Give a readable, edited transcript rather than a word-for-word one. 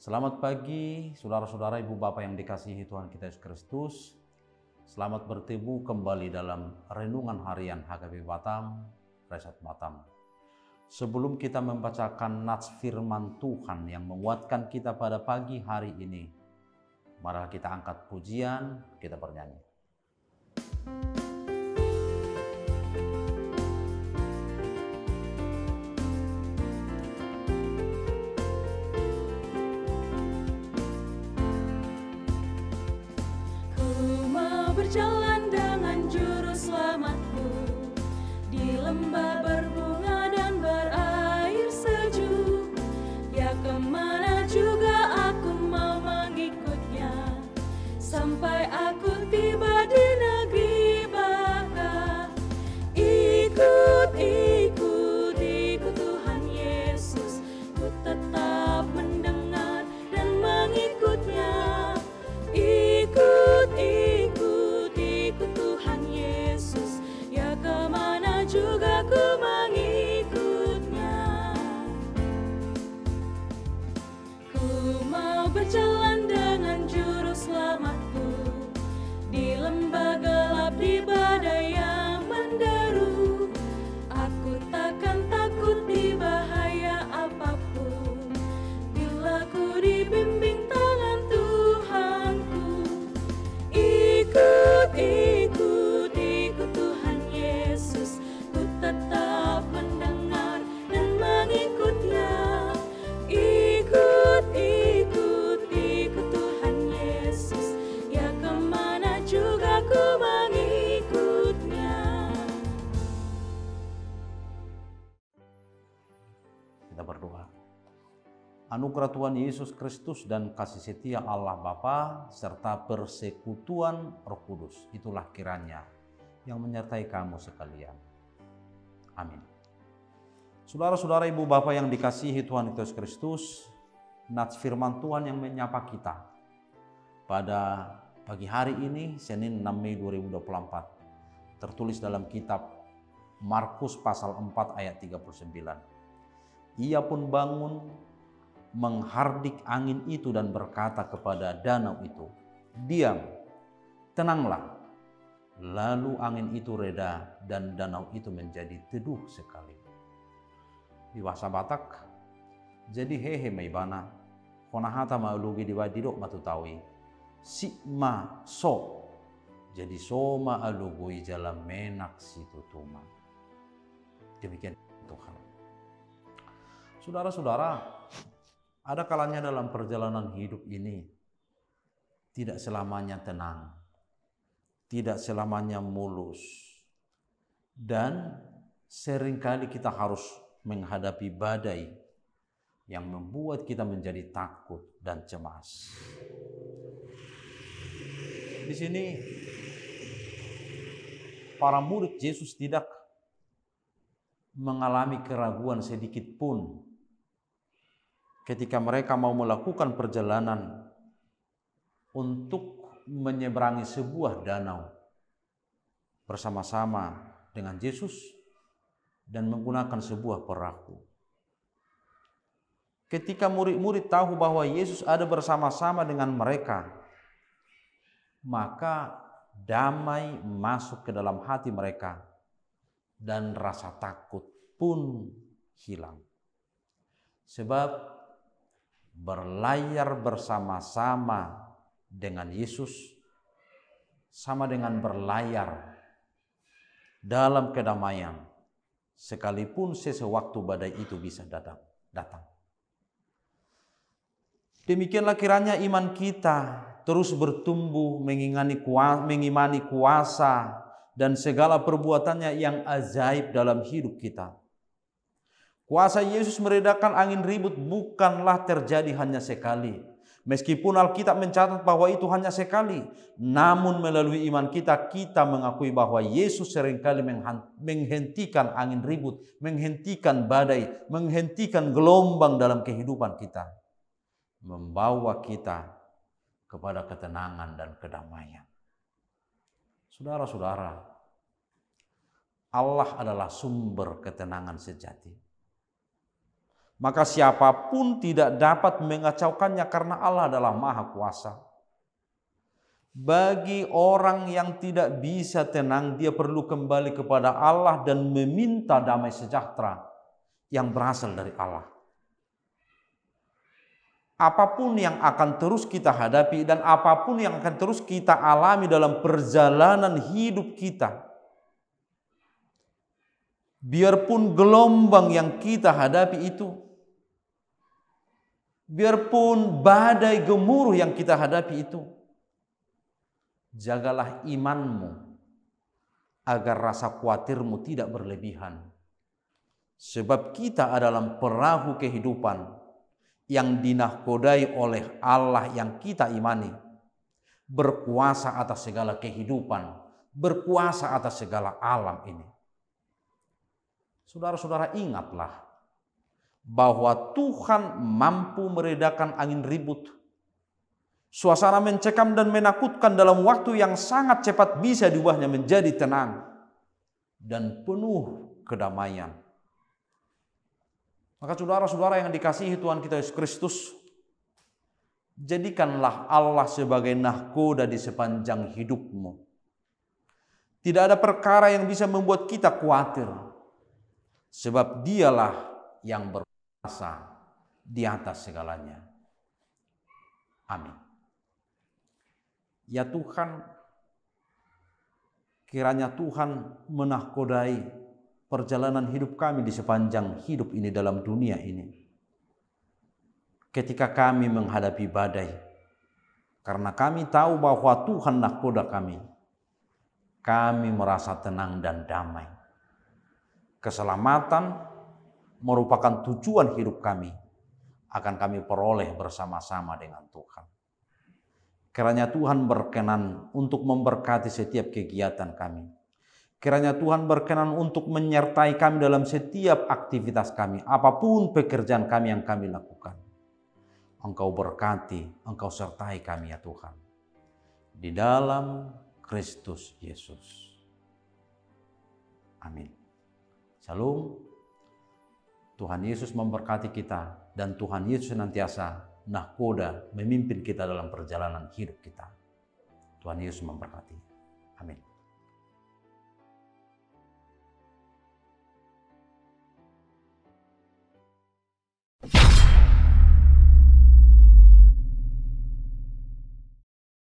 Selamat pagi, saudara-saudara, ibu bapak yang dikasihi Tuhan kita Yesus Kristus. Selamat bertemu kembali dalam renungan harian HKBP Batam, Resat Batam. Sebelum kita membacakan nats firman Tuhan yang menguatkan kita pada pagi hari ini, marilah kita angkat pujian, kita bernyanyi. Berjalan dengan juru selamatku di lembah berbunga dan berair sejuk. Ya, kemana juga aku mau mengikutnya, sampai aku tiba di negeri baka. Ikut Tuhan Yesus, ku tetap mendengar dan mengikutnya. Ikut Tuhan Yesus, ya kemana juga ku mengikutnya. Ku mau berjalan dengan juru selamatku di lembah gelap, di badai yang menderu. Aku takkan takut di bahaya apapun, bila ku dibimbing tangan Tuhanku. Ikut Tuhan Yesus, ku tetap mendengar dan mengikutnya. Ikut Tuhan Yesus, ya kemana juga ku mengikutnya. Kita berdoa. Anugerah Tuhan Yesus Kristus dan kasih setia Allah Bapa serta persekutuan Roh Kudus, itulah kiranya yang menyertai kamu sekalian. Amin. Saudara-saudara, ibu bapak yang dikasihi Tuhan Yesus Kristus, nats firman Tuhan yang menyapa kita pada pagi hari ini, Senin 6 Mei 2024, tertulis dalam kitab Markus pasal 4 ayat 39. Ia pun bangun, menghardik angin itu dan berkata kepada danau itu, "Diam, tenanglah." Lalu angin itu reda dan danau itu menjadi teduh sekali. Di bahasa Batak, jadi hehe maibana, konahata maulugi diwadidok matutawi, sikma so, jadi soma alugui jalan menak situtuma. Demikian Tuhan. Saudara-saudara, ada kalanya dalam perjalanan hidup ini tidak selamanya tenang, tidak selamanya mulus, dan seringkali kita harus menghadapi badai yang membuat kita menjadi takut dan cemas. Di sini para murid Yesus tidak mengalami keraguan sedikit pun ketika mereka mau melakukan perjalanan untuk menyeberangi sebuah danau bersama-sama dengan Yesus dan menggunakan sebuah perahu. Ketika murid-murid tahu bahwa Yesus ada bersama-sama dengan mereka, maka damai masuk ke dalam hati mereka dan rasa takut pun hilang. Sebab berlayar bersama-sama dengan Yesus sama dengan berlayar dalam kedamaian, sekalipun sesewaktu badai itu bisa datang. Demikianlah kiranya iman kita terus bertumbuh mengimani kuasa dan segala perbuatannya yang ajaib dalam hidup kita. Kuasa Yesus meredakan angin ribut bukanlah terjadi hanya sekali. Meskipun Alkitab mencatat bahwa itu hanya sekali, namun melalui iman kita mengakui bahwa Yesus seringkali menghentikan angin ribut, menghentikan badai, menghentikan gelombang dalam kehidupan kita, membawa kita kepada ketenangan dan kedamaian. Saudara-saudara, Allah adalah sumber ketenangan sejati. maka siapapun tidak dapat mengacaukannya karena Allah adalah Maha Kuasa. Bagi orang yang tidak bisa tenang, dia perlu kembali kepada Allah dan meminta damai sejahtera yang berasal dari Allah. Apapun yang akan terus kita hadapi dan apapun yang akan terus kita alami dalam perjalanan hidup kita, biarpun gelombang yang kita hadapi itu, biarpun badai gemuruh yang kita hadapi itu, jagalah imanmu agar rasa khawatirmu tidak berlebihan. Sebab kita adalah perahu kehidupan yang dinahkodai oleh Allah yang kita imani, berkuasa atas segala kehidupan, berkuasa atas segala alam ini. Saudara-saudara, ingatlah bahwa Tuhan mampu meredakan angin ribut. Suasana mencekam dan menakutkan dalam waktu yang sangat cepat bisa diubahnya menjadi tenang dan penuh kedamaian. Maka saudara-saudara yang dikasihi Tuhan kita Yesus Kristus, jadikanlah Allah sebagai nahkoda di sepanjang hidupmu. Tidak ada perkara yang bisa membuat kita khawatir, sebab Dialah yang berkuasa di atas segalanya. Amin. Ya Tuhan, kiranya Tuhan menahkodai perjalanan hidup kami di sepanjang hidup ini dalam dunia ini. Ketika kami menghadapi badai, karena kami tahu bahwa Tuhan nahkoda kami merasa tenang dan damai. Keselamatan merupakan tujuan hidup kami, akan kami peroleh bersama-sama dengan Tuhan. Kiranya Tuhan berkenan untuk memberkati setiap kegiatan kami. Kiranya Tuhan berkenan untuk menyertai kami dalam setiap aktivitas kami, apapun pekerjaan kami yang kami lakukan. Engkau berkati, Engkau sertai kami ya Tuhan. Di dalam Kristus Yesus. Amin. Shalom. Tuhan Yesus memberkati kita dan Tuhan Yesus senantiasa nahkoda memimpin kita dalam perjalanan hidup kita. Tuhan Yesus memberkati. Amin.